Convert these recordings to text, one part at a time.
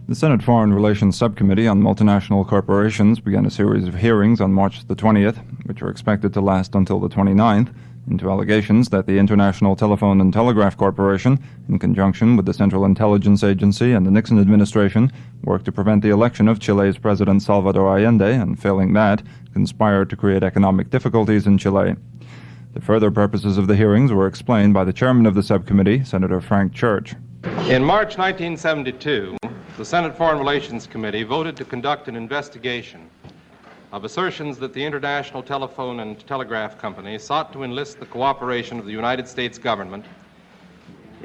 The Senate Foreign Relations Subcommittee on Multinational Corporations began a series of hearings on March the 20th, which are expected to last until the 29th, into allegations that the International Telephone and Telegraph Corporation, in conjunction with the Central Intelligence Agency and the Nixon administration, worked to prevent the election of Chile's President Salvador Allende, and failing that, conspired to create economic difficulties in Chile. The further purposes of the hearings were explained by the chairman of the subcommittee, Senator Frank Church. In March 1972, the Senate Foreign Relations Committee voted to conduct an investigation of assertions that the International Telephone and Telegraph Company sought to enlist the cooperation of the United States government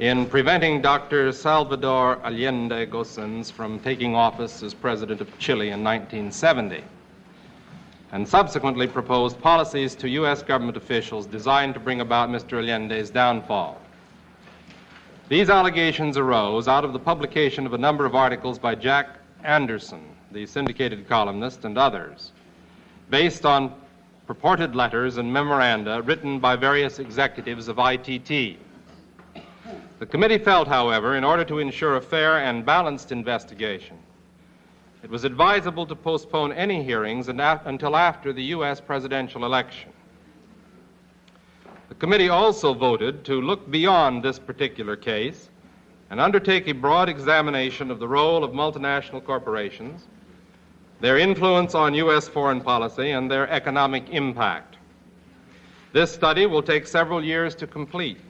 in preventing Dr. Salvador Allende Gossens from taking office as President of Chile in 1970, and subsequently proposed policies to U.S. government officials designed to bring about Mr. Allende's downfall. These allegations arose out of the publication of a number of articles by Jack Anderson, the syndicated columnist, and others, based on purported letters and memoranda written by various executives of ITT. The committee felt, however, in order to ensure a fair and balanced investigation, it was advisable to postpone any hearings until after the U.S. presidential election. The committee also voted to look beyond this particular case and undertake a broad examination of the role of multinational corporations, their influence on U.S. foreign policy, and their economic impact. This study will take several years to complete.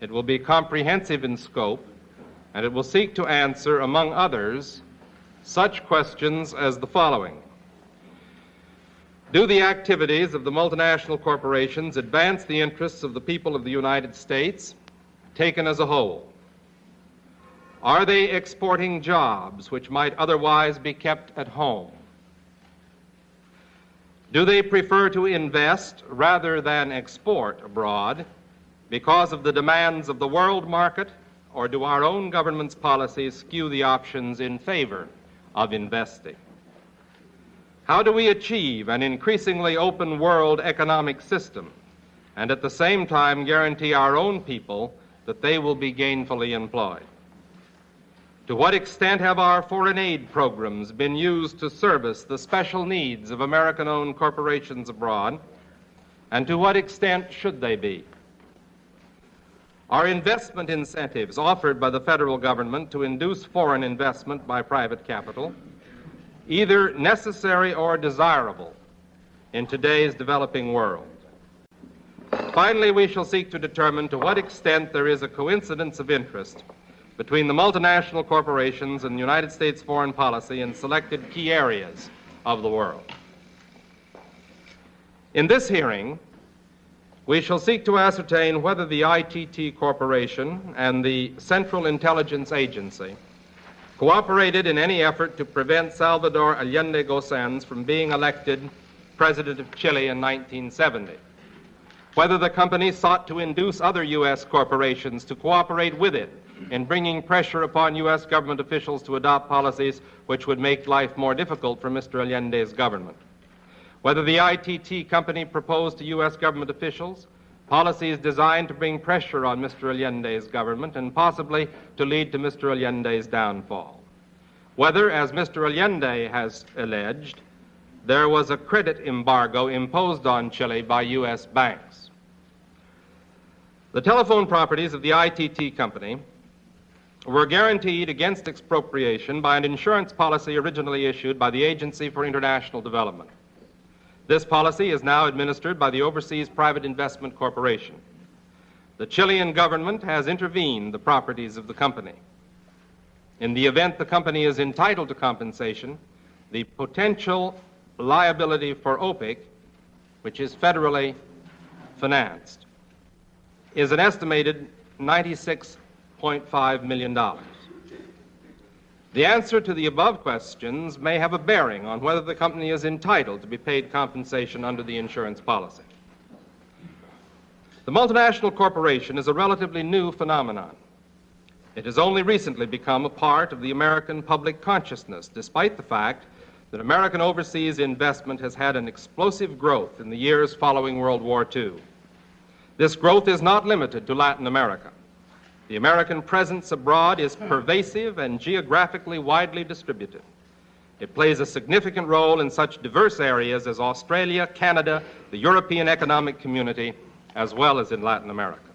It will be comprehensive in scope, and it will seek to answer, among others, such questions as the following. Do the activities of the multinational corporations advance the interests of the people of the United States, taken as a whole? Are they exporting jobs which might otherwise be kept at home? Do they prefer to invest rather than export abroad because of the demands of the world market, or do our own government's policies skew the options in favor of investing? How do we achieve an increasingly open world economic system and at the same time guarantee our own people that they will be gainfully employed? To what extent have our foreign aid programs been used to service the special needs of American-owned corporations abroad, and to what extent should they be? Are investment incentives offered by the federal government to induce foreign investment by private capital either necessary or desirable in today's developing world? Finally, we shall seek to determine to what extent there is a coincidence of interest between the multinational corporations and United States foreign policy in selected key areas of the world. In this hearing, we shall seek to ascertain whether the ITT Corporation and the Central Intelligence Agency cooperated in any effort to prevent Salvador Allende Gossens from being elected President of Chile in 1970, whether the company sought to induce other U.S. corporations to cooperate with it in bringing pressure upon U.S. government officials to adopt policies which would make life more difficult for Mr. Allende's government, whether the ITT company proposed to U.S. government officials policies designed to bring pressure on Mr. Allende's government and possibly to lead to Mr. Allende's downfall, whether, as Mr. Allende has alleged, there was a credit embargo imposed on Chile by U.S. banks. The telephone properties of the ITT company were guaranteed against expropriation by an insurance policy originally issued by the Agency for International Development. This policy is now administered by the Overseas Private Investment Corporation. The Chilean government has intervened the properties of the company. In the event the company is entitled to compensation, the potential liability for OPIC, which is federally financed, is an estimated $96.5 million. The answer to the above questions may have a bearing on whether the company is entitled to be paid compensation under the insurance policy. The multinational corporation is a relatively new phenomenon. It has only recently become a part of the American public consciousness, despite the fact that American overseas investment has had an explosive growth in the years following World War II. This growth is not limited to Latin America. The American presence abroad is pervasive and geographically widely distributed. It plays a significant role in such diverse areas as Australia, Canada, the European Economic Community, as well as in Latin America.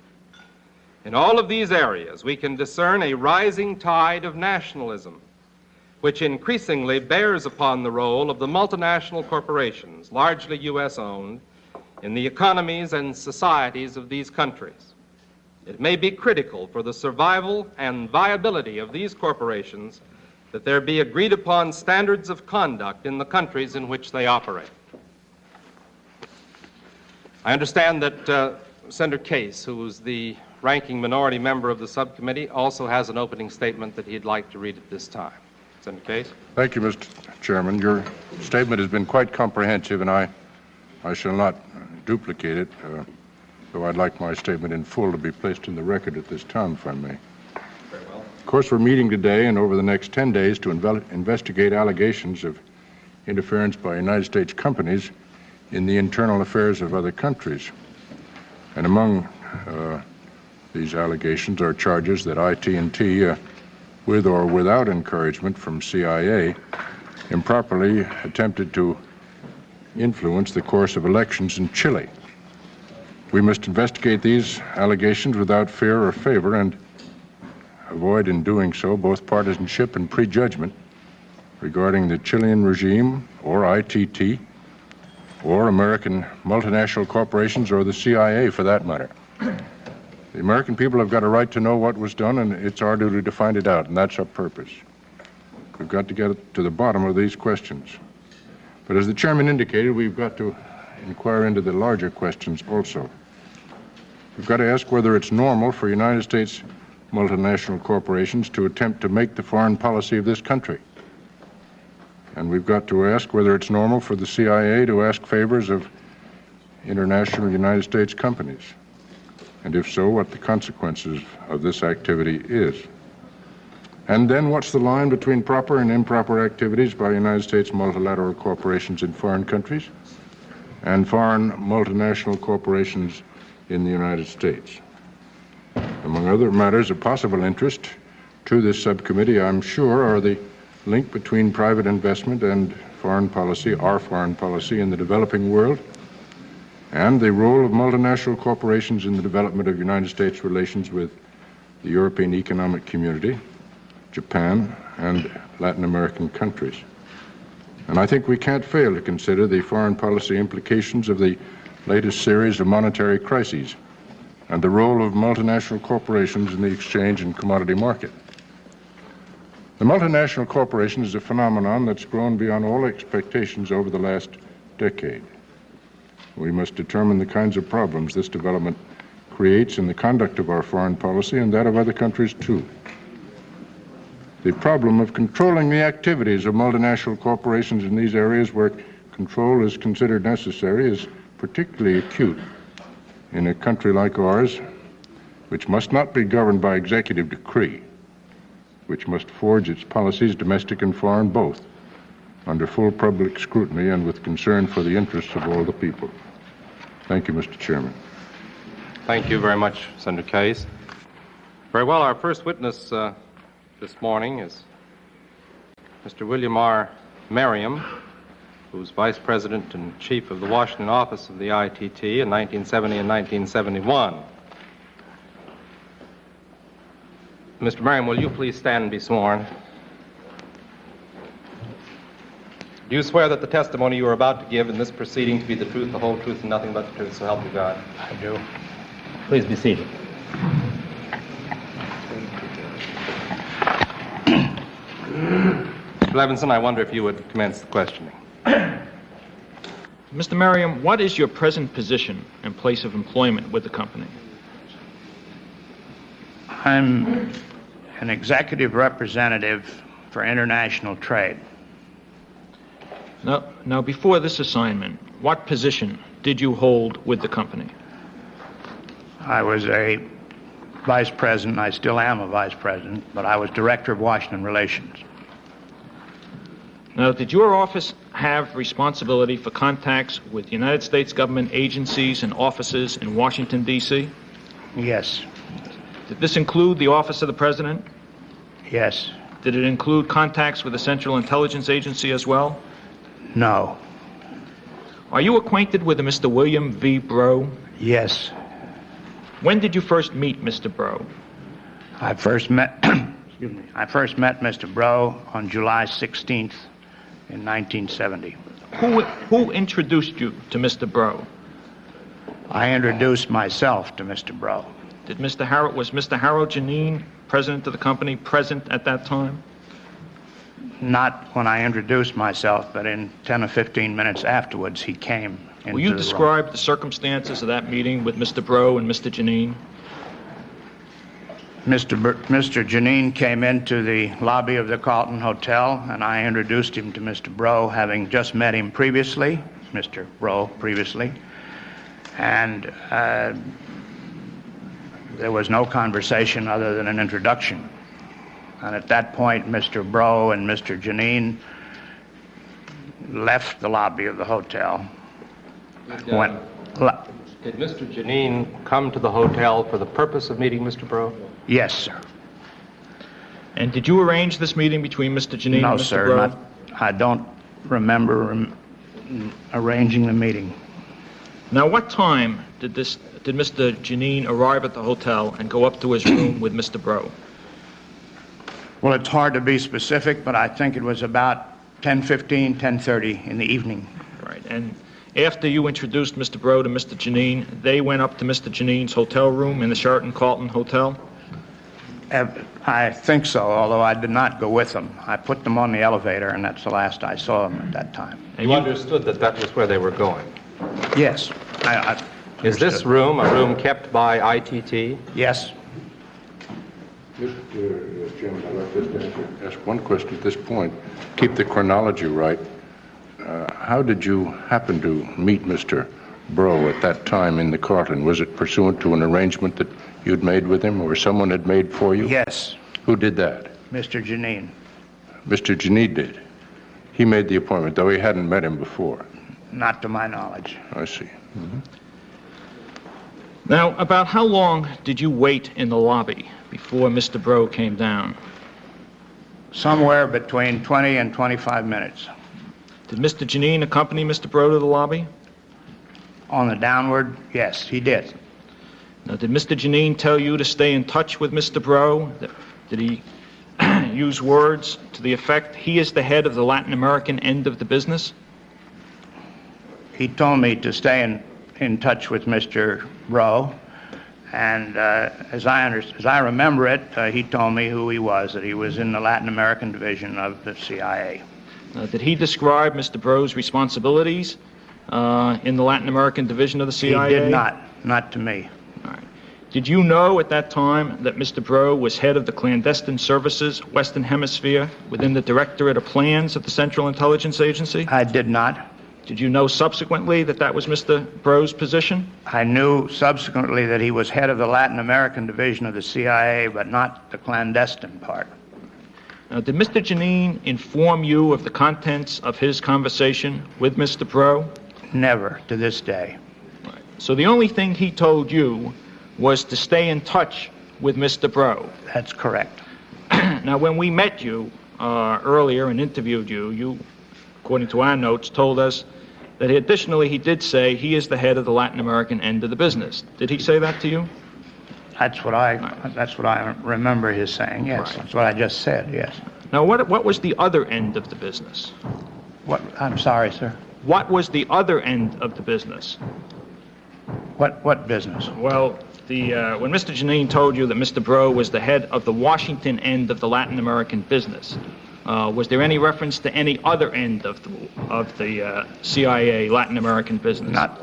In all of these areas, we can discern a rising tide of nationalism, which increasingly bears upon the role of the multinational corporations, largely U.S.-owned, in the economies and societies of these countries. It may be critical for the survival and viability of these corporations that there be agreed upon standards of conduct in the countries in which they operate. I understand that Senator Case, who is the ranking minority member of the subcommittee, also has an opening statement that he'd like to read at this time. Senator Case. Thank you, Mr. Chairman. Your statement has been quite comprehensive, and I shall not duplicate it, though I'd like my statement in full to be placed in the record at this time, if I may. Very well. Of course, we're meeting today and over the next 10 days to investigate allegations of interference by United States companies in the internal affairs of other countries. And among these allegations are charges that ITT, with or without encouragement from CIA, improperly attempted to influence the course of elections in Chile. We must investigate these allegations without fear or favor and avoid in doing so both partisanship and prejudgment regarding the Chilean regime or ITT or American multinational corporations or the CIA for that matter. The American people have got a right to know what was done, and it's our duty to find it out, and that's our purpose. We've got to get to the bottom of these questions. But as the chairman indicated, we've got to inquire into the larger questions also. We've got to ask whether it's normal for United States multinational corporations to attempt to make the foreign policy of this country. And we've got to ask whether it's normal for the CIA to ask favors of international United States companies. And if so, what the consequences of this activity is. And then what's the line between proper and improper activities by United States multilateral corporations in foreign countries and foreign multinational corporations in the United States? Among other matters of possible interest to this subcommittee, I'm sure, are the link between private investment and foreign policy, our foreign policy in the developing world, and the role of multinational corporations in the development of United States relations with the European Economic Community, Japan, and Latin American countries. And I think we can't fail to consider the foreign policy implications of the latest series of monetary crises and the role of multinational corporations in the exchange and commodity market. The multinational corporation is a phenomenon that's grown beyond all expectations over the last decade. We must determine the kinds of problems this development creates in the conduct of our foreign policy and that of other countries too. The problem of controlling the activities of multinational corporations in these areas where control is considered necessary is particularly acute in a country like ours, which must not be governed by executive decree, which must forge its policies, domestic and foreign both, under full public scrutiny and with concern for the interests of all the people. Thank you, Mr. Chairman. Thank you very much, Senator Case. Very well, our first witness this morning is Mr. William R. Merriam, who's Vice President and Chief of the Washington office of the ITT in 1970 and 1971. Mr. Merriam, will you please stand and be sworn? Do you swear that the testimony you are about to give in this proceeding to be the truth, the whole truth, and nothing but the truth, so help you God? I do. Please be seated. Mr. Levinson, I wonder if you would commence the questioning. Mr. Merriam, what is your present position and place of employment with the company? I'm an executive representative for international trade. Now, before this assignment, what position did you hold with the company? I was a vice president. I still am a vice president, but I was director of Washington relations. Now, did your office have responsibility for contacts with United States government agencies and offices in Washington, D.C.? Yes. Did this include the Office of the President? Yes. Did it include contacts with the Central Intelligence Agency as well? No. Are you acquainted with a Mr. William V. Breaux? Yes. When did you first meet Mr. Breaux? I first met Mr. Breaux on July 16th in 1970. Who introduced you to Mr. Breaux? I introduced myself to Mr. Breaux. Was Mr. Harold Janine, president of the company, present at that time? Not when I introduced myself, but in 10 or 15 minutes afterwards, he came into Will you the room. describe the circumstances of that meeting with Mr. Breaux and Mr. Janine? Mr. Janine came into the lobby of the Carlton Hotel, and I introduced him to Mr. Breaux, having just met him previously, Mr. Breaux previously, and there was no conversation other than an introduction. And at that point, Mr. Breaux and Mr. Janine left the lobby of the hotel. Did Mr. Janine come to the hotel for the purpose of meeting Mr. Breaux? Yes, sir. And did you arrange this meeting between Mr. Janine No, and Mr. sir. Breaux? I don't remember arranging the meeting. Now, what time did Mr. Janine arrive at the hotel and go up to his room with Mr. Breaux? Well, it's hard to be specific, but I think it was about 10:15, 10:30 in the evening. Right. And after you introduced Mr. Breaux to Mr. Janine, they went up to Mr. Janine's hotel room in the Sheraton Carlton Hotel? I think so, although I did not go with them. I put them on the elevator, and that's the last I saw them at that time. And you understood that that was where they were going? Yes. Is this room a room kept by ITT? Yes. Mr. Chairman, I'd like to ask one question at this point. Keep the chronology right. How did you happen to meet Mr. Breaux at that time in the Carlton? Was it pursuant to an arrangement that you'd made with him or someone had made for you? Yes. Who did that? Mr. Janine. Mr. Janine did. He made the appointment, though he hadn't met him before. Not to my knowledge. I see. Mm-hmm. Now, about how long did you wait in the lobby before Mr. Breaux came down? Somewhere between 20 and 25 minutes. Did Mr. Janine accompany Mr. Breaux to the lobby? On the downward, yes, he did. Now, did Mr. Janine tell you to stay in touch with Mr. Breaux? Did he use words to the effect, he is the head of the Latin American end of the business? He told me to stay in touch with Mr. Breaux, and as I remember it, he told me who he was, that he was in the Latin American division of the CIA. Did he describe Mr. Breaux's responsibilities in the Latin American division of the CIA? He did not to me. All right. Did you know at that time that Mr. Breaux was head of the Clandestine Services Western Hemisphere within the Directorate of Plans of the Central Intelligence Agency? I did not. Did you know subsequently that that was Mr. Breaux's position? I knew subsequently that he was head of the Latin American division of the CIA, but not the clandestine part. Now, did Mr. Janine inform you of the contents of his conversation with Mr. Breaux? Never, to this day. Right. So the only thing he told you was to stay in touch with Mr. Breaux. That's correct. Now, when we met you earlier and interviewed you, you, according to our notes, told us that additionally he did say he is the head of the Latin American end of the business. Did he say that to you? That's what I remember his saying, yes. Right. That's what I just said, yes. Now, what was the other end of the business? What? I'm sorry, sir. What was the other end of the business? What business? Well, when Mr. Janine told you that Mr. Breaux was the head of the Washington end of the Latin American business, was there any reference to any other end of the CIA Latin American business? Not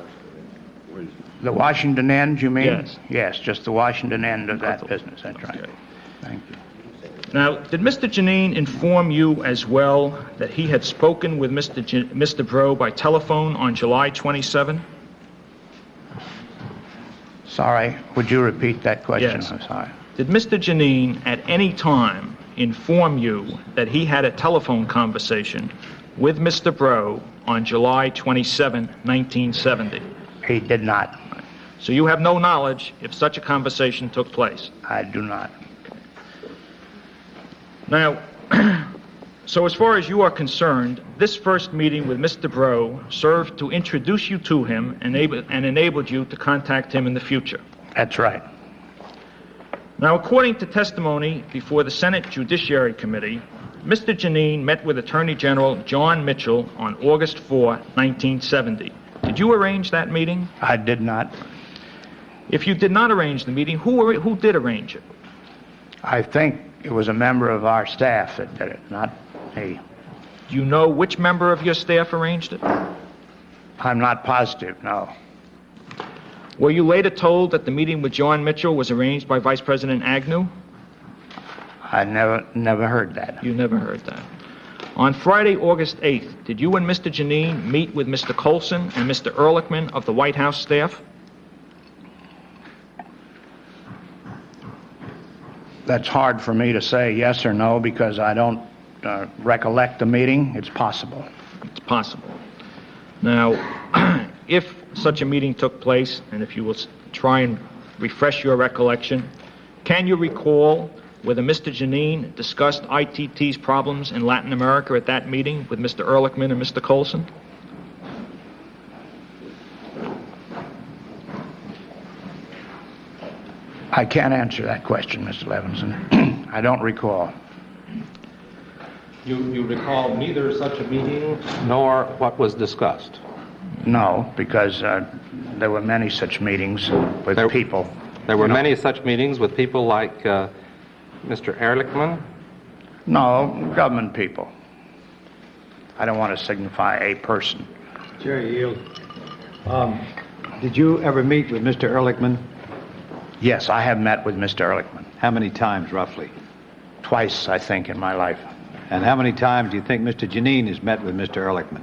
the Washington end, you mean? Yes. Yes, just the Washington end of that business. That's right. Okay. Thank you. Now, did Mr. Janine inform you as well that he had spoken with Mr. Breaux by telephone on July 27? Sorry, would you repeat that question? Yes. I'm sorry. Did Mr. Janine at any time inform you that he had a telephone conversation with Mr. Breaux on July 27, 1970? He did not. So you have no knowledge if such a conversation took place? I do not. Now, so as far as you are concerned, this first meeting with Mr. Breaux served to introduce you to him and enabled you to contact him in the future. That's right. Now, according to testimony before the Senate Judiciary Committee, Mr. Janine met with Attorney General John Mitchell on August 4, 1970. Did you arrange that meeting? I did not. If you did not arrange the meeting, who did arrange it? I think it was a member of our staff that did it, not me. Do you know which member of your staff arranged it? I'm not positive, no. Were you later told that the meeting with John Mitchell was arranged by Vice President Agnew? I never heard that. You never heard that. On Friday, August 8th, did you and Mr. Janine meet with Mr. Colson and Mr. Ehrlichman of the White House staff? That's hard for me to say yes or no because I don't recollect the meeting. It's possible. It's possible. Now, if such a meeting took place, and if you will try and refresh your recollection, can you recall whether Mr. Janine discussed ITT's problems in Latin America at that meeting with Mr. Ehrlichman and Mr. Colson? I can't answer that question, Mr. Levinson. I don't recall. You recall neither such a meeting nor what was discussed? No, because there were many such meetings with people. There were many such meetings with people like Mr. Ehrlichman? No, government people. I don't want to signify a person. Chair Yield, did you ever meet with Mr. Ehrlichman? Yes, I have met with Mr. Ehrlichman. How many times, roughly? Twice, I think, in my life. And how many times do you think Mr. Janine has met with Mr. Ehrlichman?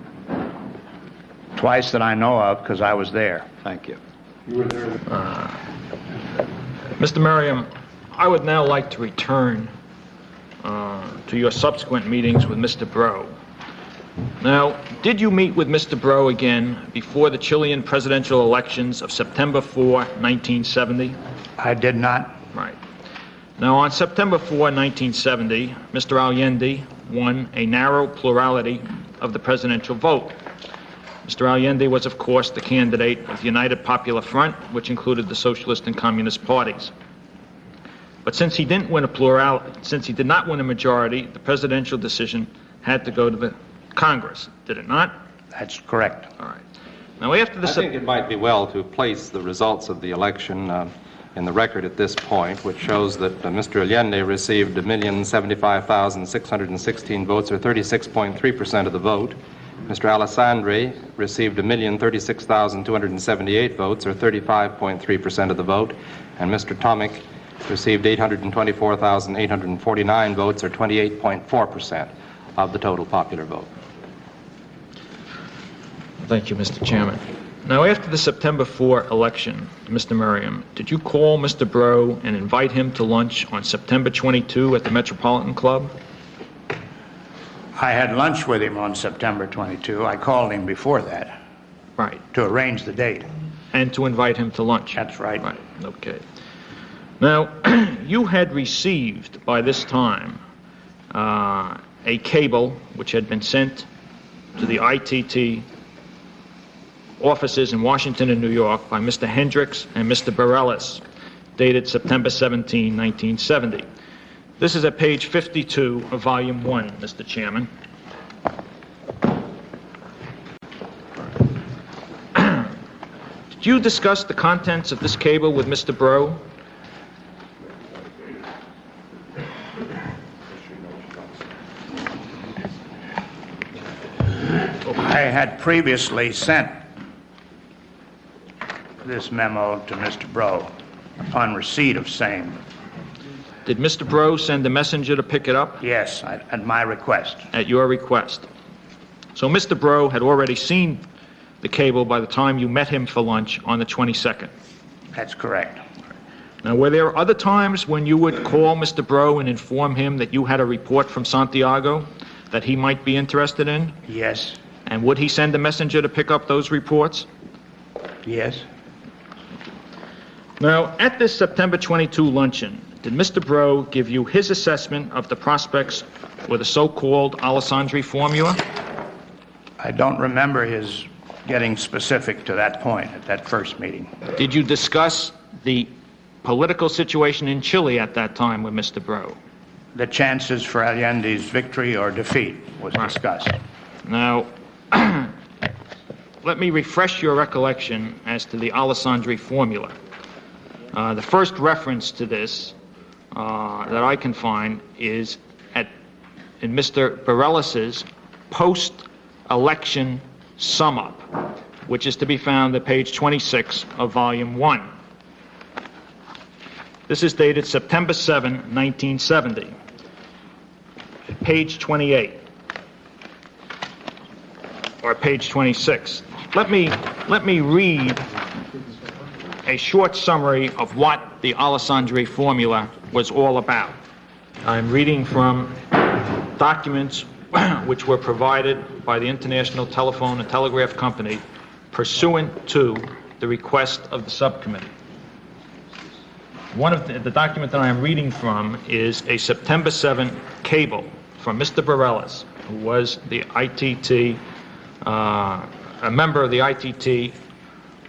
Twice that I know of, because I was there. Thank you. You were there. Mr. Merriam, I would now like to return to your subsequent meetings with Mr. Breaux. Now, did you meet with Mr. Breaux again before the Chilean presidential elections of September 4, 1970? I did not. Right. Now, on September 4, 1970, Mr. Allende won a narrow plurality of the presidential vote. Mr. Allende was, of course, the candidate of the United Popular Front, which included the Socialist and Communist parties. But since he did not win a majority, the presidential decision had to go to the Congress, did it not? That's correct. All right. Now, after the... I think it might be well to place the results of the election in the record at this point, which shows that Mr. Allende received 1,075,616 votes, or 36.3% of the vote. Mr. Alessandri received 1,036,278 votes, or 35.3% of the vote. And Mr. Tomic received 824,849 votes, or 28.4% of the total popular vote. Thank you, Mr. Chairman. Now, after the September 4 election, Mr. Merriam, did you call Mr. Breaux and invite him to lunch on September 22 at the Metropolitan Club? I had lunch with him on September 22. I called him before that. Right. To arrange the date. And to invite him to lunch? That's right. Right, okay. Now, you had received by this time a cable which had been sent to the ITT offices in Washington and New York by Mr. Hendricks and Mr. Bareilles, dated September 17, 1970. This is at page 52 of Volume 1, Mr. Chairman. Did you discuss the contents of this cable with Mr. Breaux? I had previously sent this memo to Mr. Breaux upon receipt of same. Did Mr. Breaux send a messenger to pick it up? Yes, at my request. At your request. So Mr. Breaux had already seen the cable by the time you met him for lunch on the 22nd. That's correct. Now, were there other times when you would call Mr. Breaux and inform him that you had a report from Santiago that he might be interested in? Yes. And would he send a messenger to pick up those reports? Yes. Now, at this September 22 luncheon, did Mr. Bro give you his assessment of the prospects with the so-called Alessandri formula? I don't remember his getting specific to that point at that first meeting. Did you discuss the political situation in Chile at that time with Mr. Bro? The chances for Allende's victory or defeat was discussed. Now, let me refresh your recollection as to the Alessandri formula. The first reference to this that I can find is in Mr. Bareilles' post-election sum-up, which is to be found at page 26 of Volume 1. This is dated September 7, 1970. Page 28, or page 26. Let me read a short summary of what the Alessandri formula was all about. I'm reading from documents which were provided by the International Telephone and Telegraph Company pursuant to the request of the subcommittee. One of the document that I am reading from is a September 7 cable from Mr. Bareilles, who was the ITT, a member of the ITT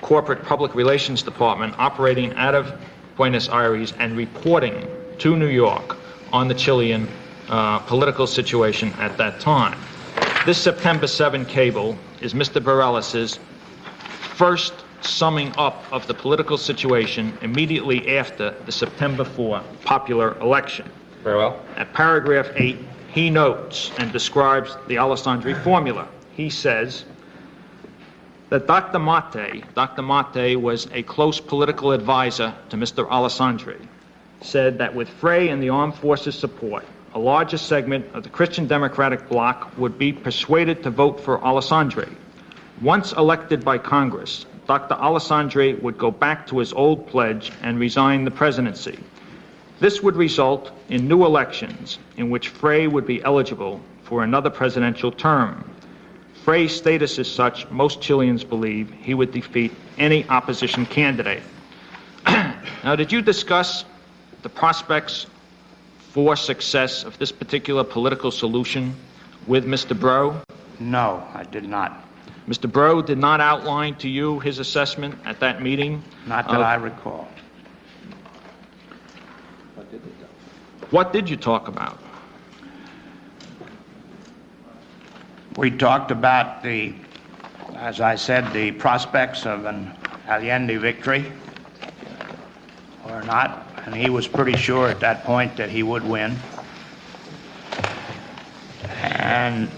Corporate Public Relations Department operating out of Buenos Aires and reporting to New York on the Chilean political situation at that time. This September 7 cable is Mr. Bareilles' first summing up of the political situation immediately after the September 4 popular election. Very well. At paragraph 8, he notes and describes the Alessandri formula. He says that Dr. Mate was a close political advisor to Mr. Alessandri, said that with Frey and the armed forces support, a larger segment of the Christian Democratic bloc would be persuaded to vote for Alessandri. Once elected by Congress, Dr. Alessandri would go back to his old pledge and resign the presidency. This would result in new elections in which Frey would be eligible for another presidential term. Frey's status is such, most Chileans believe he would defeat any opposition candidate. Now, did you discuss the prospects for success of this particular political solution with Mr. Bro? No, I did not. Mr. Bro did not outline to you his assessment at that meeting? Not that I recall. What did you talk about? We talked about as I said, the prospects of an Allende victory or not, and he was pretty sure at that point that he would win. And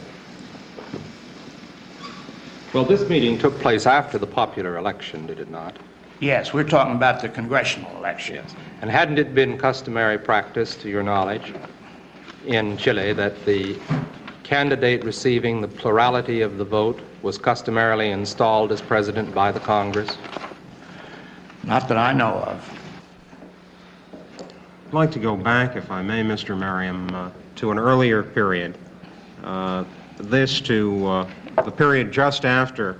Well, this meeting took place after the popular election, did it not? yes, we're talking about the congressional election. Yes. And hadn't it been customary practice, to your knowledge, in Chile that the candidate receiving the plurality of the vote was customarily installed as president by the Congress? Not that I know of. I'd like to go back, if I may, Mr. Merriam, to an earlier period. The period just after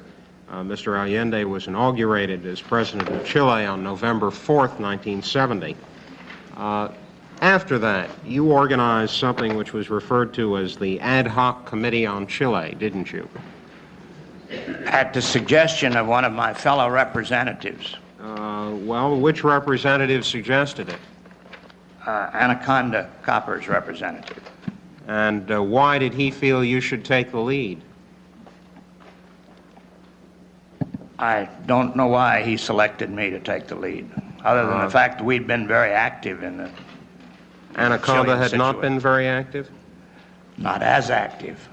Mr. Allende was inaugurated as President of Chile on November 4th, 1970. After that, you organized something which was referred to as the Ad Hoc Committee on Chile, didn't you? At the suggestion of one of my fellow representatives. Well, which representative suggested it? Anaconda Copper's representative. And why did he feel you should take the lead? I don't know why he selected me to take the lead, other than the fact that we'd been very active in the Anaconda Chilean had not situation. been very active? Not as active.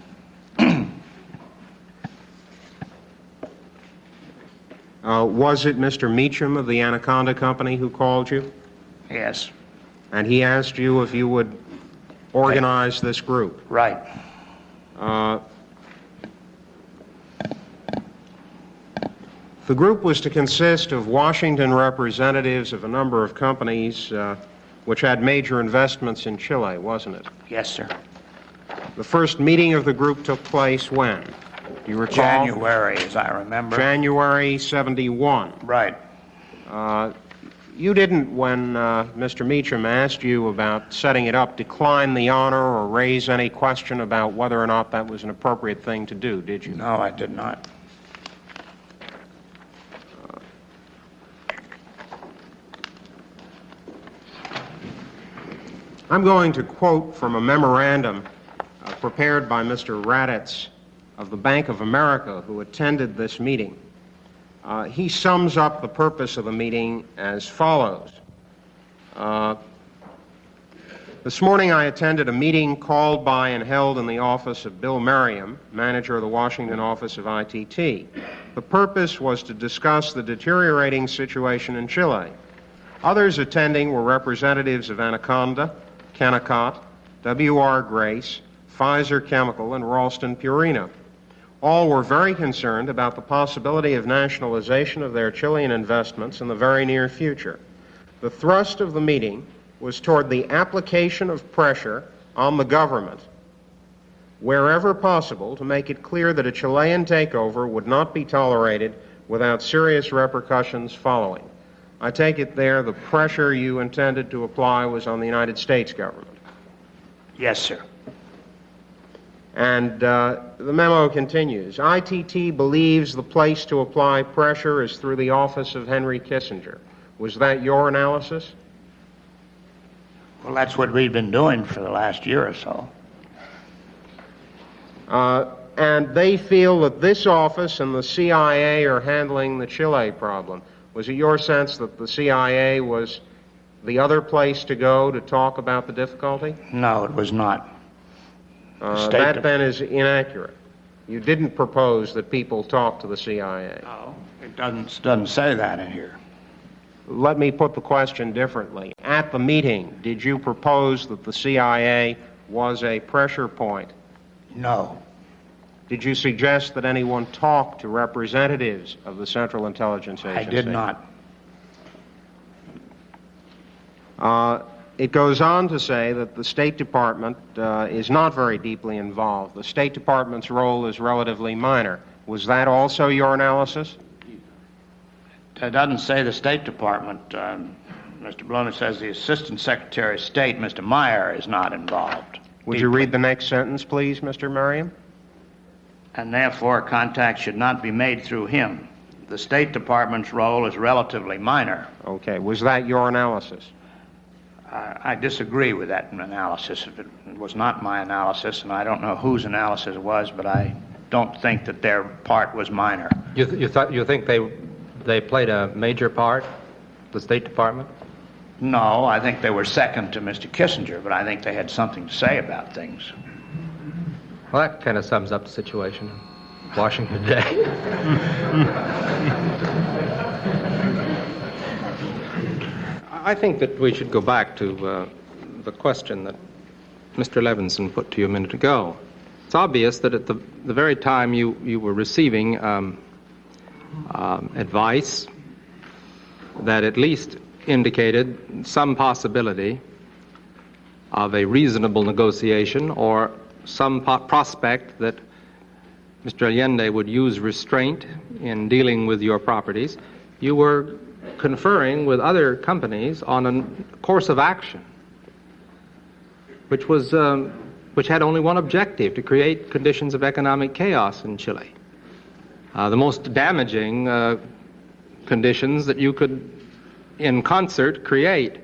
Was it Mr. Meacham of the Anaconda Company who called you? Yes, And he asked you if you would organize this group? right. The group was to consist of Washington representatives of a number of companies which had major investments in Chile, wasn't it? Yes, sir. The first meeting of the group took place when? Do you recall? January, as I remember. January 71. Right. You didn't, when Mr. Meacham asked you about setting it up, decline the honor or raise any question about whether or not that was an appropriate thing to do, did you? No, I did not. I'm going to quote from a memorandum prepared by Mr. Raditz of the Bank of America, who attended this meeting. He sums up the purpose of the meeting as follows. This morning I attended a meeting called by and held in the office of Bill Merriam, manager of the Washington office of ITT. The purpose was to discuss the deteriorating situation in Chile. Others attending were representatives of Anaconda, Kennecott, W.R. Grace, Pfizer Chemical, and Ralston Purina. All were very concerned about the possibility of nationalization of their Chilean investments in the very near future. The thrust of the meeting was toward the application of pressure on the government, wherever possible, to make it clear that a Chilean takeover would not be tolerated without serious repercussions following. I take it there the pressure you intended to apply was on the United States government. Yes, sir. And the memo continues. ITT believes the place to apply pressure is through the office of Henry Kissinger. Was that your analysis? Well, that's what we've been doing for the last year or so. And they feel that this office and the CIA are handling the Chile problem. Was it your sense that the CIA was the other place to go to talk about the difficulty? No, it was not. That then is inaccurate. You didn't propose that people talk to the CIA. No, it doesn't say that in here. Let me put the question differently. At the meeting, did you propose that the CIA was a pressure point? No. Did you suggest that anyone talk to representatives of the Central Intelligence Agency? I did not. It goes on to say that the State Department is not very deeply involved. The State Department's role is relatively minor. Was that also your analysis? It doesn't say the State Department. Mr. Bloom says the Assistant Secretary of State, Mr. Meyer, is not involved. Would you read the next sentence, please, Mr. Merriam? And therefore, contact should not be made through him. The State Department's role is relatively minor. Okay. Was that your analysis? I disagree with that analysis. It was not my analysis, and I don't know whose analysis it was, but I don't think that their part was minor. You think they played a major part, the State Department? No, I think they were second to Mr. Kissinger, but I think they had something to say about things. Well, that kind of sums up the situation in Washington today. I think that we should go back to the question that Mr. Levinson put to you a minute ago. It's obvious that at the very time you were receiving advice that at least indicated some possibility of a reasonable negotiation or some prospect that Mr. Allende would use restraint in dealing with your properties, you were conferring with other companies on a course of action which had only one objective: to create conditions of economic chaos in Chile. The most damaging conditions that you could, in concert, create.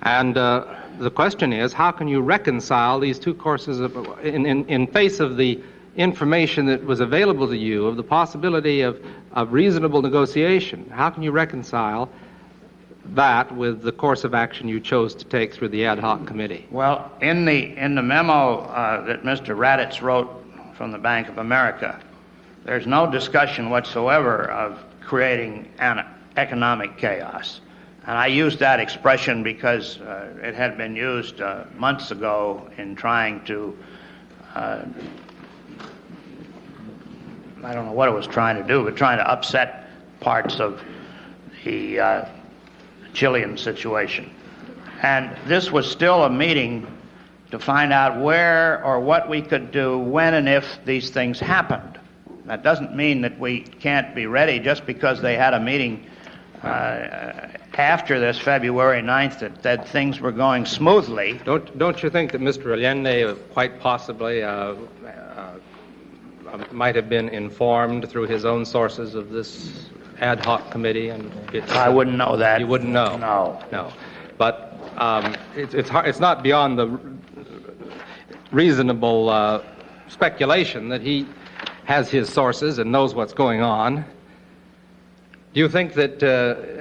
And the question is, how can you reconcile these two courses in face of the information that was available to you of the possibility of reasonable negotiation? How can you reconcile that with the course of action you chose to take through the ad hoc committee? Well, in the memo that Mr. Raditz wrote from the Bank of America, there's no discussion whatsoever of creating an economic chaos. And I used that expression because it had been used months ago in trying to, I don't know what it was trying to do, but trying to upset parts of the Chilean situation. And this was still a meeting to find out where or what we could do when and if these things happened. That doesn't mean that we can't be ready just because they had a meeting after this February 9th that things were going smoothly. Don't you think that Mr. Allende quite possibly might have been informed through his own sources of this ad hoc committee? And I wouldn't know that. You wouldn't know? No. But it's not beyond the reasonable speculation that he has his sources and knows what's going on. Do you think that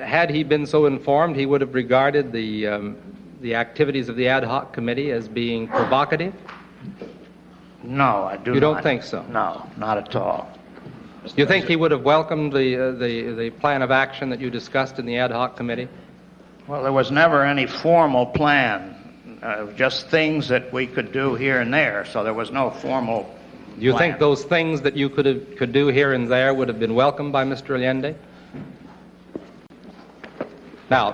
had he been so informed, he would have regarded the activities of the ad hoc committee as being provocative? No, I do not. You don't think so? No, not at all. Do you think he would have welcomed the plan of action that you discussed in the ad hoc committee? Well, there was never any formal plan, just things that we could do here and there, so there was no formal plan. Do you think those things that you could do here and there would have been welcomed by Mr. Allende? Now,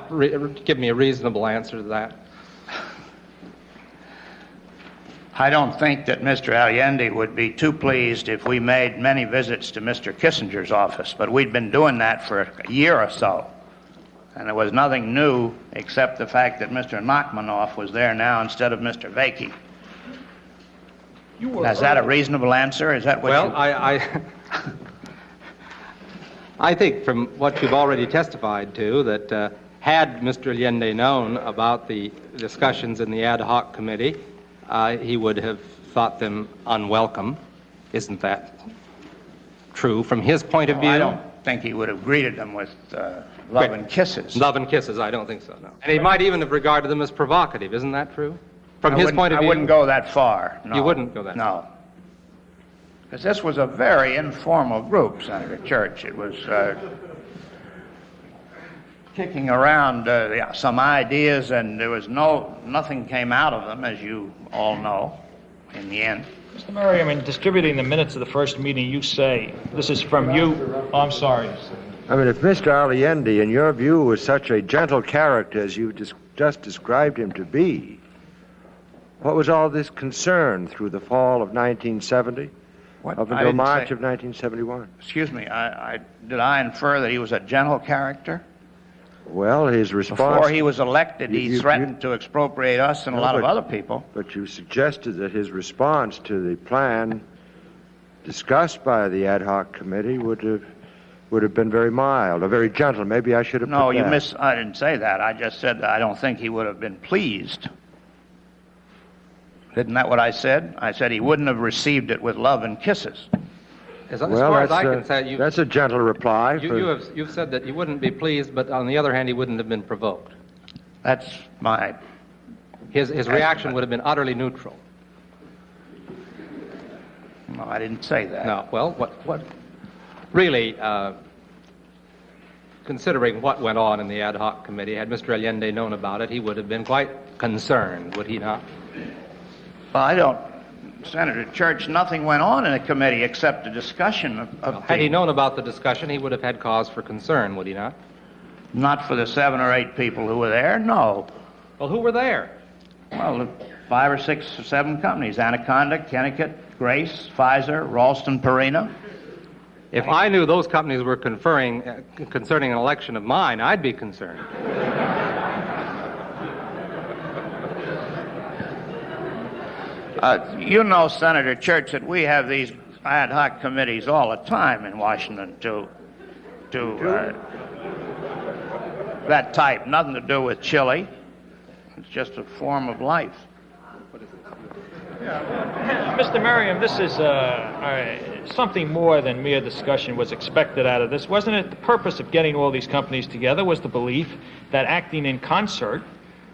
give me a reasonable answer to that. I don't think that Mr. Allende would be too pleased if we made many visits to Mr. Kissinger's office, but we'd been doing that for a year or so. And there was nothing new except the fact that Mr. Nachmanoff was there now instead of Mr. Vakey. Is that a reasonable answer? Is that what I think from what you've already testified to, that had Mr. Allende known about the discussions in the ad hoc committee, he would have thought them unwelcome. Isn't that true from his point of view? I don't think he would have greeted them with love and kisses. Love and kisses, I don't think so, no. And he might even have regarded them as provocative. Isn't that true? From his point of view? I wouldn't go that far. No. You wouldn't go that far? No. Because this was a very informal group, Senator Church. It was kicking around some ideas, and there was nothing came out of them, as you all know, in the end. Mr. Merriam, in distributing the minutes of the first meeting, you say, this is from you. Oh, I'm sorry. I mean, if Mr. Allende, in your view, was such a gentle character as you just described him to be, what was all this concern through the fall of 1970 up until March of 1971? Excuse me, did I infer that he was a gentle character? Well, his response... Before he was elected, he threatened to expropriate us and a lot of other people. But you suggested that his response to the plan discussed by the ad hoc committee would have been very mild or very gentle. Maybe I should have put that. I didn't say that. I just said that I don't think he would have been pleased. Isn't that what I said? I said he wouldn't have received it with love and kisses. As far as I can say, that's a gentle reply. You've said that he wouldn't be pleased, but on the other hand, he wouldn't have been provoked. That's my... His reaction would have been utterly neutral. No, I didn't say that. No, well, what really, considering what went on in the ad hoc committee, had Mr. Allende known about it, he would have been quite concerned, would he not? Well, Senator Church, nothing went on in the committee except a discussion of had he known about the discussion, he would have had cause for concern, would he not? Not for the 7 or 8 people who were there, no. Well, who were there? Well, 5 or 6 or 7 companies: Anaconda, Kennecott, Grace, Pfizer, Ralston, Purina. If I knew those companies were concerning an election of mine, I'd be concerned. You know, Senator Church, that we have these ad hoc committees all the time in Washington to that type. Nothing to do with Chile. It's just a form of life. Mr. Merriam, this is something more than mere discussion was expected out of this. Wasn't it the purpose of getting all these companies together was the belief that acting in concert,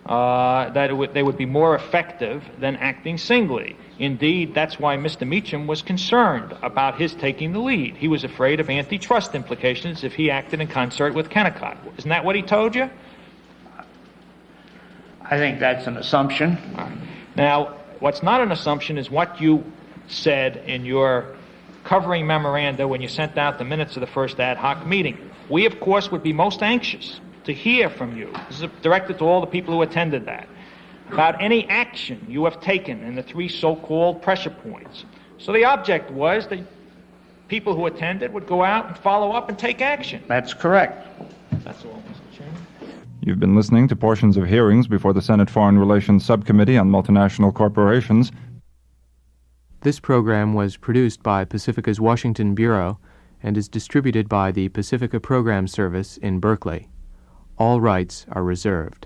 they would be more effective than acting singly. Indeed, that's why Mr. Meacham was concerned about his taking the lead. He was afraid of antitrust implications if he acted in concert with Kennecott. Isn't that what he told you? I think that's an assumption. Now, what's not an assumption is what you said in your covering memoranda when you sent out the minutes of the first ad hoc meeting. We, of course, would be most anxious to hear from you. This is directed to all the people who attended that, about any action you have taken in the 3 so-called pressure points. So the object was that people who attended would go out and follow up and take action. That's correct. That's all, Mr. Chairman. You've been listening to portions of hearings before the Senate Foreign Relations Subcommittee on Multinational Corporations. This program was produced by Pacifica's Washington Bureau and is distributed by the Pacifica Program Service in Berkeley. All rights are reserved.